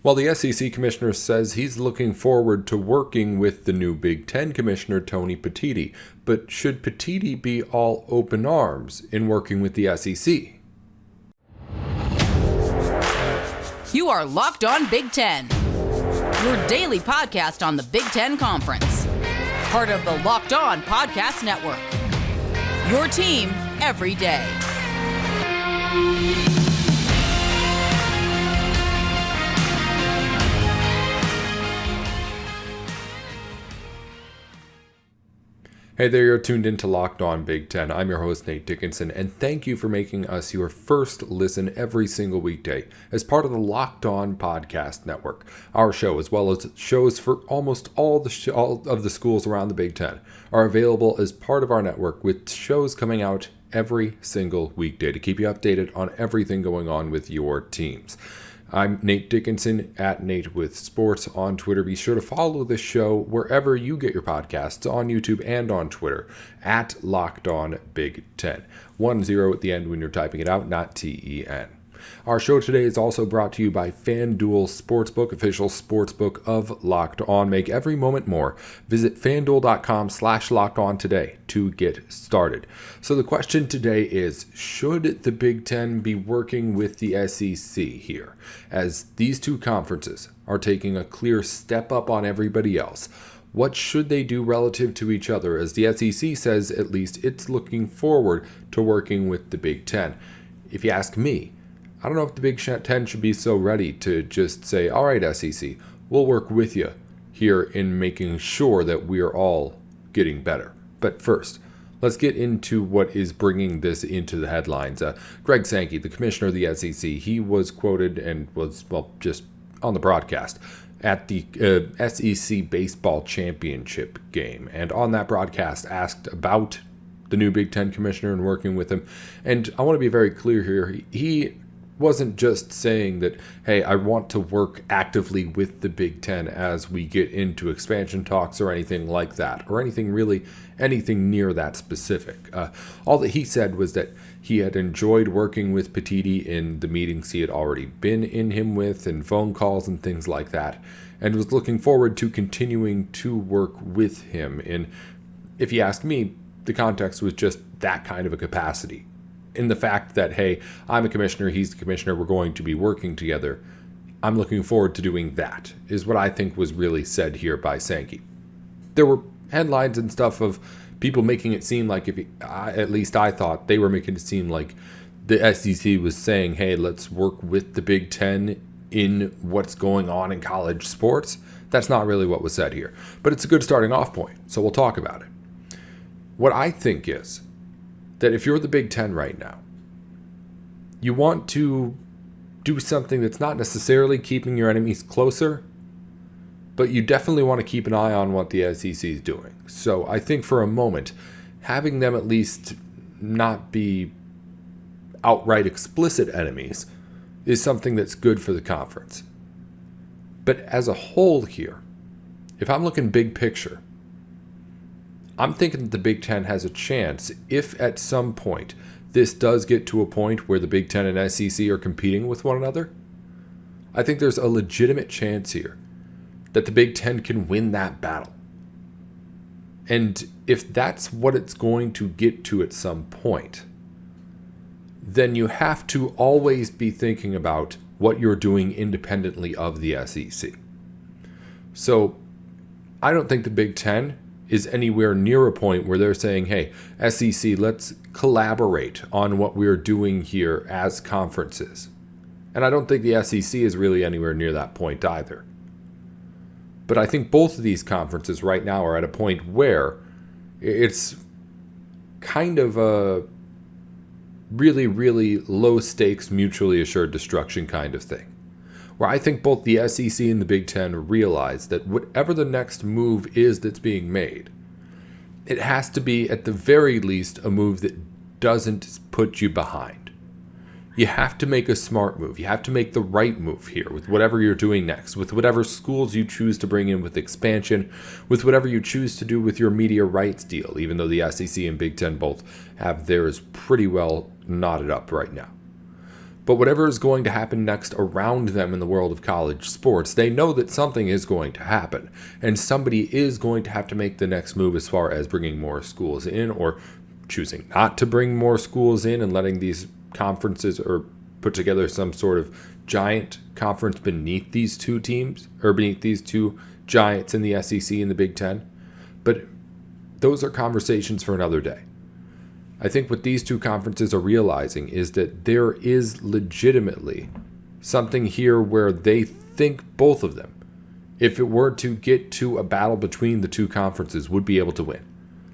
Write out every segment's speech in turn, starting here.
Well, the SEC commissioner says he's looking forward to working with the new Big Ten commissioner, Tony Petitti. But should Petitti be all open arms in working with the SEC? You are Locked On Big Ten, your daily podcast on the Big Ten Conference. Part of the Locked On Podcast Network. Your team every day. Hey there, you're tuned into Locked On Big Ten. I'm your host, Nate Dickinson, and thank you for making us your first listen every single weekday as part of the Locked On Podcast Network. Our show, as well as shows for almost all of the schools around the Big Ten, are available as part of our network, with shows coming out every single weekday to keep you updated on everything going on with your teams. I'm Nate Dickinson at Nate with Sports on Twitter. Be sure to follow this show wherever you get your podcasts, on YouTube and on Twitter at Locked On Big Ten. 10 at the end when you're typing it out, not TEN. Our show today is also brought to you by FanDuel Sportsbook, official sportsbook of Locked On. Make every moment more. Visit FanDuel.com/LockedOn today to get started. So the question today is, should the Big Ten be working with the SEC here, as these two conferences are taking a clear step up on everybody else? What should they do relative to each other, as the SEC says at least it's looking forward to working with the Big Ten? If you ask me, I don't know if the Big Ten should be so ready to just say, all right, SEC, we'll work with you here in making sure that we are all getting better. But first, let's get into what is bringing this into the headlines. Greg Sankey, the commissioner of the SEC, he was quoted and was, just on the broadcast at the SEC baseball championship game. And on that broadcast asked about the new Big Ten commissioner and working with him. And I want to be very clear here. He wasn't just saying that, hey, I want to work actively with the Big Ten as we get into expansion talks or anything like that, or anything near that specific. All that he said was that he had enjoyed working with Petitti in the meetings he had already been in him with, and phone calls and things like that, and was looking forward to continuing to work with him. And if you ask me, the context was just that kind of a capacity. In the fact that, hey, I'm a commissioner, he's the commissioner, we're going to be working together. I'm looking forward to doing that, is what I think was really said here by Sankey. There were headlines and stuff of people making it seem like, at least I thought, they were making it seem like the SEC was saying, hey, let's work with the Big Ten in what's going on in college sports. That's not really what was said here. But it's a good starting off point, so we'll talk about it. What I think is that if you're the Big Ten right now, you want to do something that's not necessarily keeping your enemies closer, but you definitely want to keep an eye on what the SEC is doing. So I think for a moment, having them at least not be outright explicit enemies is something that's good for the conference. But as a whole here, if I'm looking big picture, I'm thinking that the Big Ten has a chance, if at some point this does get to a point where the Big Ten and SEC are competing with one another, I think there's a legitimate chance here that the Big Ten can win that battle. And if that's what it's going to get to at some point, then you have to always be thinking about what you're doing independently of the SEC. So I don't think the Big Ten is anywhere near a point where they're saying, hey, SEC, let's collaborate on what we're doing here as conferences. And I don't think the SEC is really anywhere near that point either. But I think both of these conferences right now are at a point where it's kind of a really, really low stakes, mutually assured destruction kind of thing, where I think both the SEC and the Big Ten realize that whatever the next move is that's being made, it has to be at the very least a move that doesn't put you behind. You have to make a smart move. You have to make the right move here with whatever you're doing next, with whatever schools you choose to bring in with expansion, with whatever you choose to do with your media rights deal, even though the SEC and Big Ten both have theirs pretty well knotted up right now. But whatever is going to happen next around them in the world of college sports, they know that something is going to happen. And somebody is going to have to make the next move as far as bringing more schools in, or choosing not to bring more schools in and letting these conferences or put together some sort of giant conference beneath these two teams, or beneath these two giants in the SEC and the Big Ten. But those are conversations for another day. I think what these two conferences are realizing is that there is legitimately something here where they think both of them, if it were to get to a battle between the two conferences, would be able to win.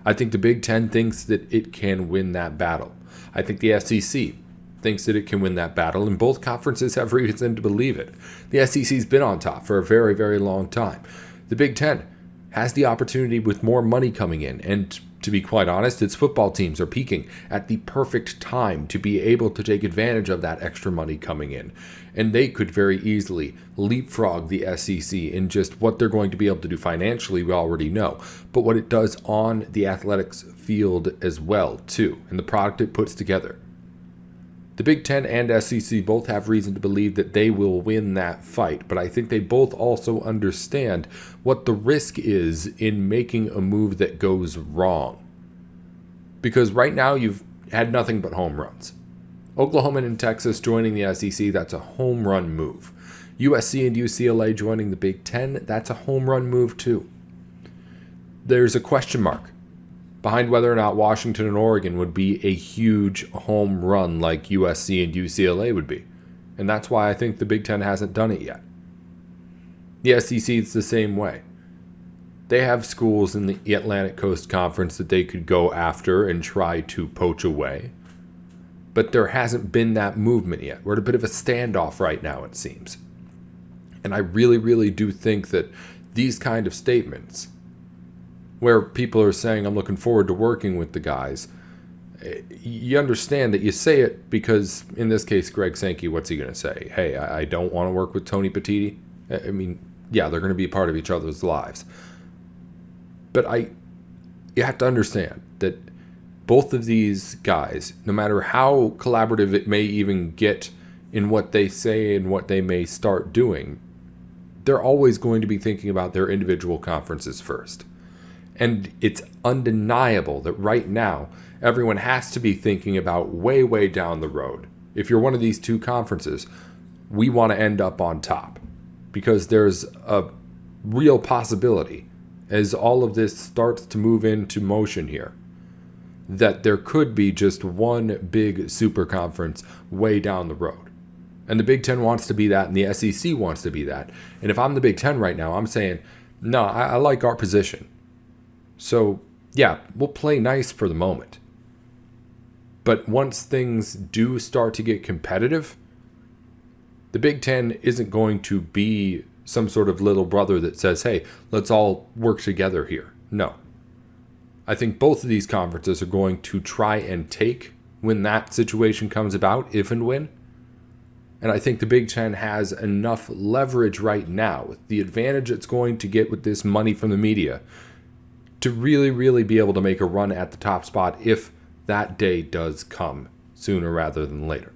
I think the Big Ten thinks that it can win that battle. I think the SEC thinks that it can win that battle, and both conferences have reason to believe it. The SEC's been on top for a very, very long time. The Big Ten has the opportunity with more money coming in, and to be quite honest, its football teams are peaking at the perfect time to be able to take advantage of that extra money coming in. And they could very easily leapfrog the SEC in just what they're going to be able to do financially, we already know, but what it does on the athletics field as well, too, and the product it puts together. The Big Ten and SEC both have reason to believe that they will win that fight, but I think they both also understand what the risk is in making a move that goes wrong. Because right now you've had nothing but home runs. Oklahoma and Texas joining the SEC, that's a home run move. USC and UCLA joining the Big Ten, that's a home run move too. There's a question mark behind whether or not Washington and Oregon would be a huge home run like USC and UCLA would be. And that's why I think the Big Ten hasn't done it yet. The SEC is the same way. They have schools in the Atlantic Coast Conference that they could go after and try to poach away. But there hasn't been that movement yet. We're at a bit of a standoff right now, it seems. And I really, really do think that these kind of statements, where people are saying, I'm looking forward to working with the guys, you understand that you say it because, in this case, Greg Sankey, what's he going to say? Hey, I don't want to work with Tony Petitti. I mean, yeah, they're going to be a part of each other's lives. But you have to understand that both of these guys, no matter how collaborative it may even get in what they say and what they may start doing, they're always going to be thinking about their individual conferences first. And it's undeniable that right now, everyone has to be thinking about way, way down the road. If you're one of these two conferences, we want to end up on top. Because there's a real possibility, as all of this starts to move into motion here, that there could be just one big super conference way down the road. And the Big Ten wants to be that, and the SEC wants to be that. And if I'm the Big Ten right now, I'm saying, no, I like our position. So, yeah, we'll play nice for the moment. But once things do start to get competitive, the Big Ten isn't going to be some sort of little brother that says, hey, let's all work together here. No. I think both of these conferences are going to try and take when that situation comes about, if and when. And I think the Big Ten has enough leverage right now, with the advantage it's going to get with this money from the media, to really, really be able to make a run at the top spot if that day does come sooner rather than later.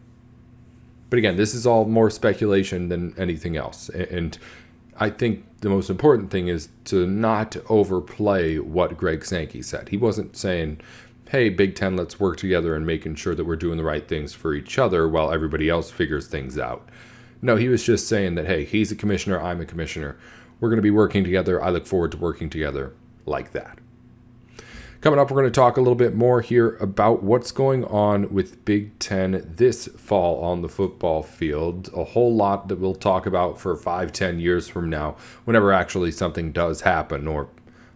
But again, this is all more speculation than anything else. And I think the most important thing is to not overplay what Greg Sankey said. He wasn't saying, hey, Big Ten, let's work together and making sure that we're doing the right things for each other while everybody else figures things out. No, he was just saying that, hey, he's a commissioner, I'm a commissioner. We're going to be working together. I look forward to working together like that. Coming up, we're going to talk a little bit more here about what's going on with Big Ten this fall on the football field. A whole lot that we'll talk about for 5-10 years from now, whenever actually something does happen, or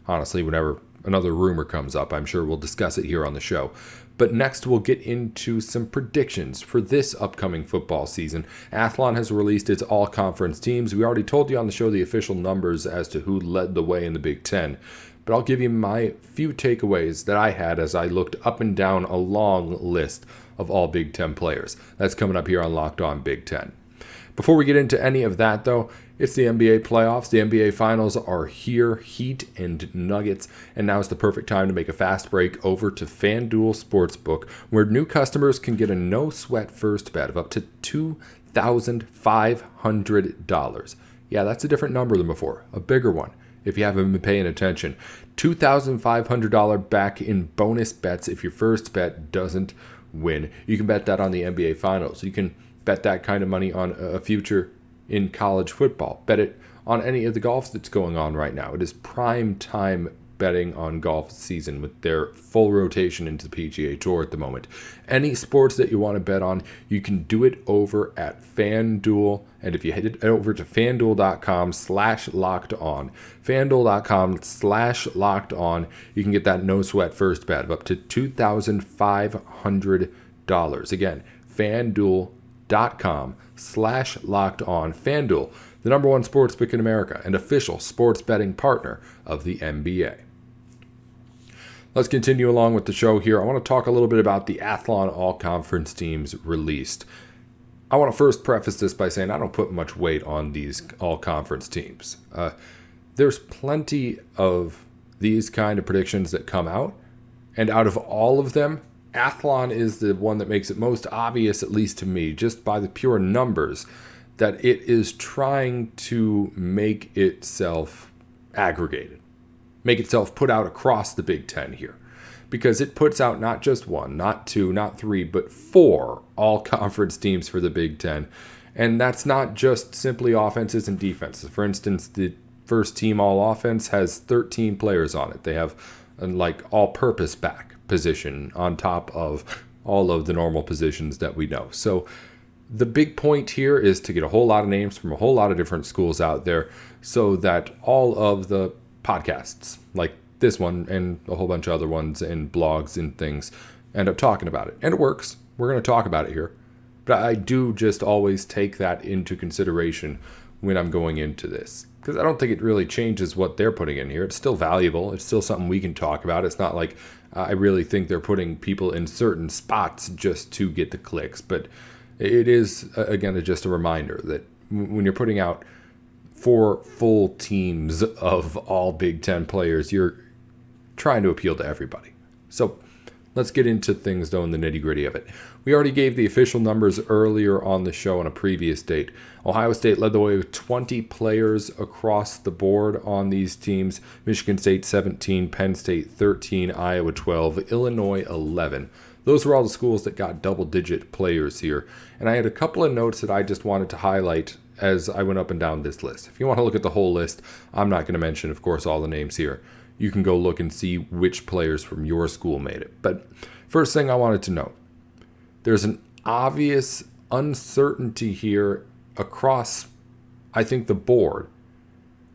honestly, whenever another rumor comes up. I'm sure we'll discuss it here on the show. But next, we'll get into some predictions for this upcoming football season. Athlon has released its all-conference teams. We already told you on the show the official numbers as to who led the way in the Big Ten. But I'll give you my few takeaways that I had as I looked up and down a long list of all Big Ten players. That's coming up here on Locked On Big Ten. Before we get into any of that, though, It's the NBA playoffs. The NBA finals are here, Heat and Nuggets, and now is the perfect time to make a fast break over to FanDuel Sportsbook, where new customers can get a no-sweat first bet of up to $2,500. Yeah, that's a different number than before, a bigger one, if you haven't been paying attention. $2,500 back in bonus bets if your first bet doesn't win. You can bet that on the NBA finals. You can bet that kind of money on a future in college football. Bet it on any of the golf that's going on right now. It is prime time betting on golf season with their full rotation into the PGA Tour at the moment. Any sports that you want to bet on, you can do it over at FanDuel. And if you head it over to FanDuel.com/lockedon, FanDuel.com/lockedon, you can get that no sweat first bet of up to $2,500. Again, FanDuel.com/lockedon. FanDuel, the number one sportsbook in America and official sports betting partner of the NBA. Let's continue along with the show here. I want to talk a little bit about the Athlon All Conference teams released. I want to first preface this by saying I don't put much weight on these All Conference teams. There's plenty of these kind of predictions that come out, and out of all of them, Athlon is the one that makes it most obvious, at least to me, just by the pure numbers, that it is trying to make itself aggregated, make itself put out across the Big Ten here. Because it puts out not just one, not two, not three, but 4 all-conference teams for the Big Ten. And that's not just simply offenses and defenses. For instance, the first team all-offense has 13 players on it. They have like all-purpose back position on top of all of the normal positions that we know. So the big point here is to get a whole lot of names from a whole lot of different schools out there so that all of the podcasts, like this one and a whole bunch of other ones and blogs and things, end up talking about it. And it works. We're going to talk about it here. But I do just always take that into consideration when I'm going into this, because I don't think it really changes what they're putting in here. It's still valuable. It's still something we can talk about. It's not like I really think they're putting people in certain spots just to get the clicks. But it is, again, just a reminder that when you're putting out 4 full teams of all Big Ten players, you're trying to appeal to everybody. So let's get into things, though, in the nitty-gritty of it. We already gave the official numbers earlier on the show on a previous date. Ohio State led the way with 20 players across the board on these teams. Michigan State 17, Penn State 13, Iowa 12, Illinois 11. Those were all the schools that got double-digit players here. And I had a couple of notes that I just wanted to highlight as I went up and down this list. If you want to look at the whole list, I'm not going to mention, of course, all the names here. You can go look and see which players from your school made it. But first thing I wanted to note, there's an obvious uncertainty here across, I think, the board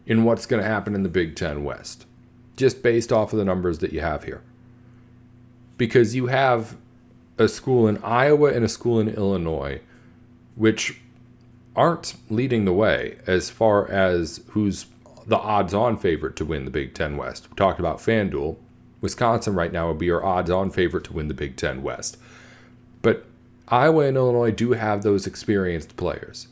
in what's going to happen in the Big Ten West, just based off of the numbers that you have here. Because you have a school in Iowa and a school in Illinois, which aren't leading the way as far as who's the odds-on favorite to win the Big Ten West. We talked about FanDuel. Wisconsin right now would be our odds-on favorite to win the Big Ten West. But Iowa and Illinois do have those experienced players.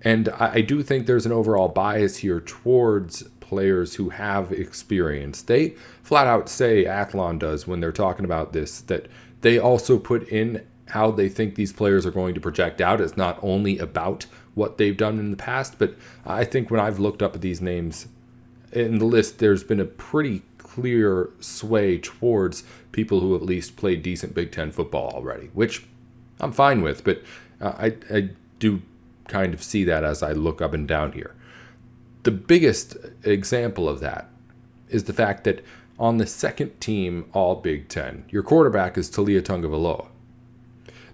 And I do think there's an overall bias here towards players who have experience. They flat out say, Athlon does, when they're talking about this, that they also put in how they think these players are going to project out. It's not only about what they've done in the past, but I think when I've looked up at these names in the list, there's been a pretty clear sway towards people who at least played decent Big Ten football already, which I'm fine with, but I do kind of see that as I look up and down here. The biggest example of that is the fact that on the second team All Big Ten, your quarterback is Taulia Tagovailoa.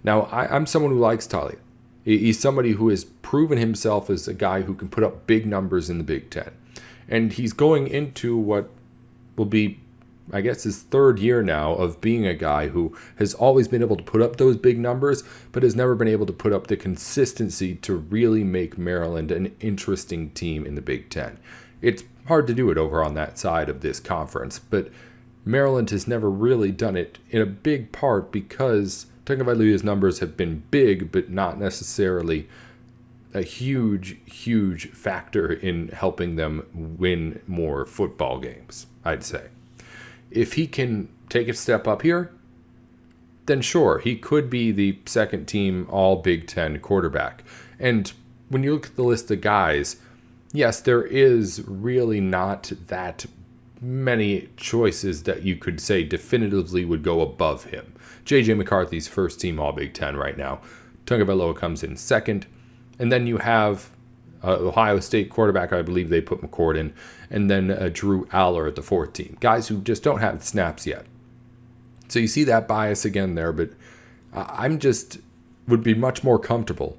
Now, I'm someone who likes Taulia. He's somebody who has proven himself as a guy who can put up big numbers in the Big Ten. And he's going into what will be, I guess, his 3rd year now of being a guy who has always been able to put up those big numbers, but has never been able to put up the consistency to really make Maryland an interesting team in the Big Ten. It's hard to do it over on that side of this conference, but Maryland has never really done it in a big part because Tagovailoa's numbers have been big, but not necessarily a huge, huge factor in helping them win more football games, I'd say. If he can take a step up here, then sure, he could be the second team all Big Ten quarterback. And when you look at the list of guys, yes, there is really not that many choices that you could say definitively would go above him. J.J. McCarthy's first team all Big Ten right now. Tagovailoa comes in second. And then you have Ohio State quarterback, I believe they put McCord in, and then Drew Aller at the fourth team. Guys who just don't have snaps yet. So you see that bias again there, but I'm just would be much more comfortable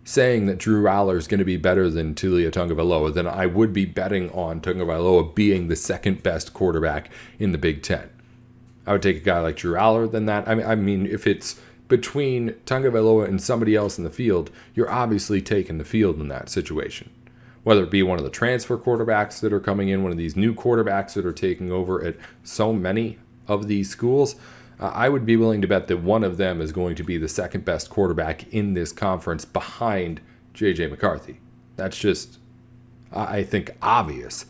saying that Drew Aller is going to be better than Tua Tagovailoa than I would be betting on Tagovailoa being the second best quarterback in the Big Ten. I would take a guy like Drew Aller than that. I mean, if it's between Tagovailoa and somebody else in the field, you're obviously taking the field in that situation. Whether it be one of the transfer quarterbacks that are coming in, one of these new quarterbacks that are taking over at so many of these schools, I would be willing to bet that one of them is going to be the second best quarterback in this conference behind J.J. McCarthy. That's just, I think, obvious.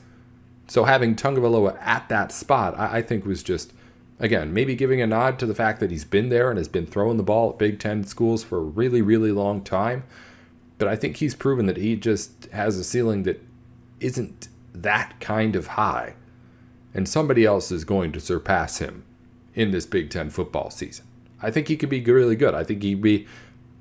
So having Tagovailoa at that spot, I think was just, again, maybe giving a nod to the fact that he's been there and has been throwing the ball at Big Ten schools for a really, really long time. But I think he's proven that he just has a ceiling that isn't that kind of high. And somebody else is going to surpass him in this Big Ten football season. I think he could be really good. I think he'd be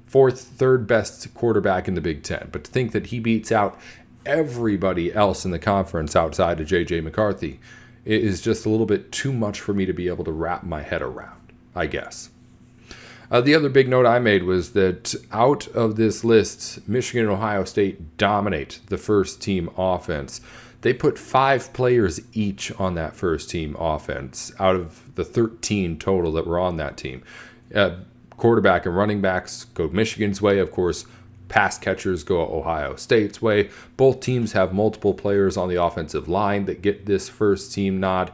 third best quarterback in the Big Ten. But to think that he beats out everybody else in the conference outside of J.J. McCarthy is just a little bit too much for me to be able to wrap my head around, I guess. The other big note I made was that out of this list, Michigan and Ohio State dominate the first team offense. They put 5 players each on that first team offense out of the 13 total that were on that team. Quarterback and running backs go Michigan's way, of course. Pass catchers go Ohio State's way. Both teams have multiple players on the offensive line that get this first team nod.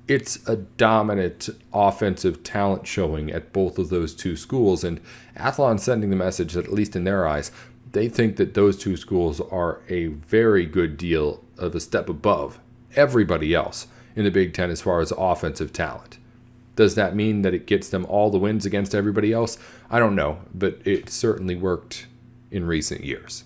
It's a dominant offensive talent showing at both of those two schools, and Athlon's sending the message that, at least in their eyes, they think that those two schools are a very good deal of a step above everybody else in the Big Ten as far as offensive talent. Does that mean that it gets them all the wins against everybody else? I don't know, but it certainly worked in recent years.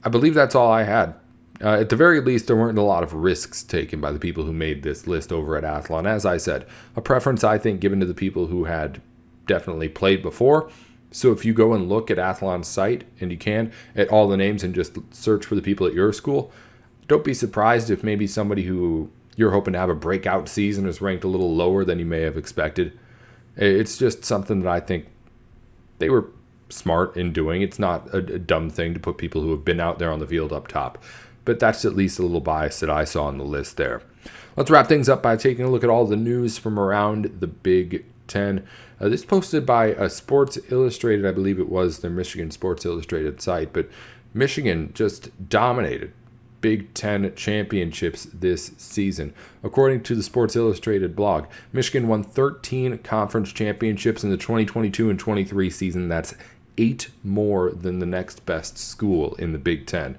I believe that's all I had. At the very least, there weren't a lot of risks taken by the people who made this list over at Athlon. As I said, a preference, I think, given to the people who had definitely played before. So if you go and look at Athlon's site, and you can, at all the names and just search for the people at your school, don't be surprised if maybe somebody who you're hoping to have a breakout season is ranked a little lower than you may have expected. It's just something that I think they were smart in doing. It's not a dumb thing to put people who have been out there on the field up top. But that's at least a little bias that I saw on the list there. Let's wrap things up by taking a look at all the news from around the Big Ten. This posted by Sports Illustrated, I believe it was their Michigan Sports Illustrated site. But Michigan just dominated Big Ten championships this season. According to the Sports Illustrated blog, Michigan won 13 conference championships in the 2022 and 23 season. That's 8 more than the next best school in the Big Ten.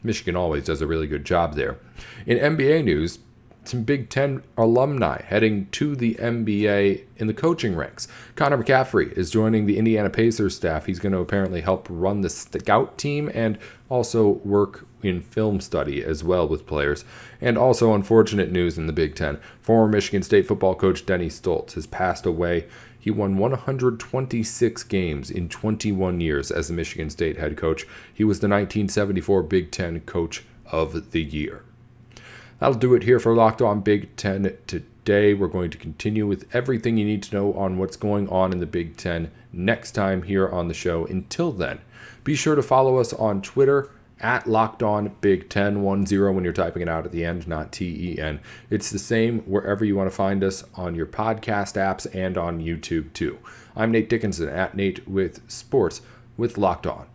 Michigan always does a really good job there. In NBA news, some Big Ten alumni heading to the NBA in the coaching ranks. Connor McCaffrey is joining the Indiana Pacers staff. He's going to apparently help run the scout team and also work in film study as well with players. And also unfortunate news in the Big Ten. Former Michigan State football coach Denny Stoltz has passed away. He won 126 games in 21 years as the Michigan State head coach. He was the 1974 Big Ten Coach of the Year. That'll do it here for Locked On Big Ten today. We're going to continue with everything you need to know on what's going on in the Big Ten next time here on the show. Until then, be sure to follow us on Twitter at Locked On Big Ten 10 when you're typing it out at the end, not TEN. It's the same wherever you want to find us on your podcast apps and on YouTube too. I'm Nate Dickinson at Nate with Sports with Locked On.